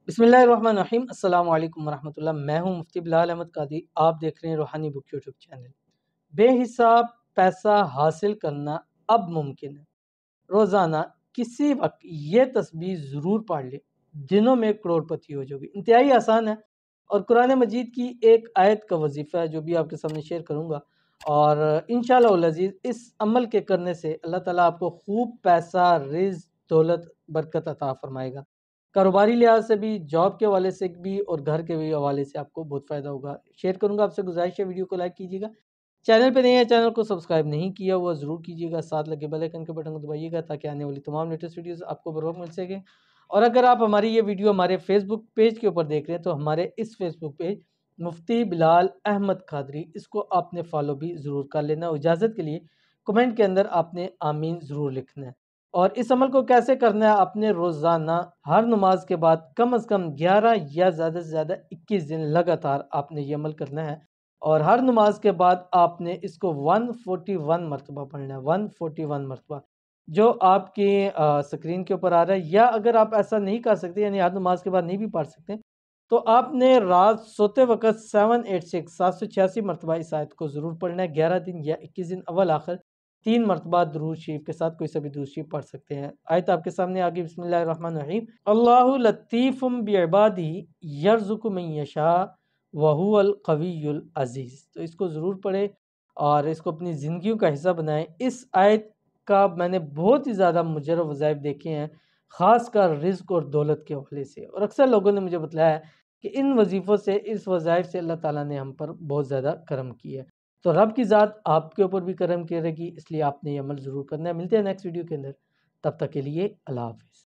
बिस्मिल्लाहिर्रहमानिर्रहीम। अस्सलाम वालेकुम वरहमतुल्लाह। मैं हूं मुफ्ती बिलाल अहमद कादी। आप देख रहे हैं रूहानी बुक यूट्यूब चैनल। बेहिसाब पैसा हासिल करना अब मुमकिन है। रोज़ाना किसी वक्त ये तस्बीह ज़रूर पढ़ ले, दिनों में करोड़पति हो जाओगे। इंतहाई आसान है और कुरान मजीद की एक आयत का वजीफ़ा है जो भी आपके सामने शेयर करूँगा। और इंशाअल्लाह उल अज़ीज़ इस अमल के करने से अल्लाह ताला आपको खूब पैसा, रिज़्क़, दौलत, बरकत अता फरमाएगा। कारोबारी लिहाज से भी, जॉब के हवाले से भी और घर के भी हवाले से आपको बहुत फ़ायदा होगा। शेयर करूँगा, आपसे गुजारिश है वीडियो को लाइक कीजिएगा। चैनल पे नए हैं, चैनल को सब्सक्राइब नहीं किया हुआ ज़रूर कीजिएगा। साथ लगे बेल आइकन के बटन को दबाइएगा ताकि आने वाली तमाम लेटेस्ट वीडियोस आपको बर वक्त मिल सके। और अगर आप हमारी ये वीडियो हमारे फेसबुक पेज के ऊपर देख रहे हैं तो हमारे इस फेसबुक पेज मुफ्ती बिलाल अहमद कादरी, इसको आपने फॉलो भी ज़रूर कर लेना। इजाज़त के लिए कमेंट के अंदर आपने आमीन ज़रूर लिखना है। और इस अमल को कैसे करना है, आपने रोज़ाना हर नमाज के बाद कम से कम 11 या ज़्यादा से ज़्यादा 21 दिन लगातार आपने ये अमल करना है। और हर नमाज के बाद आपने इसको 141 मरतबा पढ़ना है, 141 मरतबा, जो आपकी स्क्रीन के ऊपर आ रहा है। या अगर आप ऐसा नहीं कर सकते, यानी हर नमाज के बाद नहीं भी पढ़ सकते, तो आपने रात सोते वक्त 786 मरतबा इस आयत को ज़रूर पढ़ना है। 11 दिन या 21 दिन अव्वल आखिर 3 मरतबा दुरूद शरीफ के साथ कोई सा भी दुरूद शरीफ पढ़ सकते हैं। आयत आपके सामने आ गई। बिस्मिल्लाहिर्रहमानिर्रहीम। अल्लाहु लतीफ़ुम बिइबादिही यर्ज़ुकु मन यशा वहुवल कवियुल अज़ीज़। तो इसको ज़रूर पढ़ें और इसको अपनी ज़िंदगियों का हिस्सा बनाएं। इस आयत का मैंने बहुत ही ज़्यादा मुजर्रब वज़ाइफ देखे हैं, ख़ासकर रिज़्क़ और दौलत के हवाले से। और अक्सर लोगों ने मुझे बताया है कि इन वजीफ़ों से, इस वज़ाइफ से अल्लाह ताला ने हम पर बहुत ज़्यादा करम किया है। तो रब की ज़ात आपके ऊपर भी करम करेगी, इसलिए आपने ये अमल ज़रूर करना है। मिलते हैं नेक्स्ट वीडियो के अंदर, तब तक के लिए अल्लाह हाफ़िज़।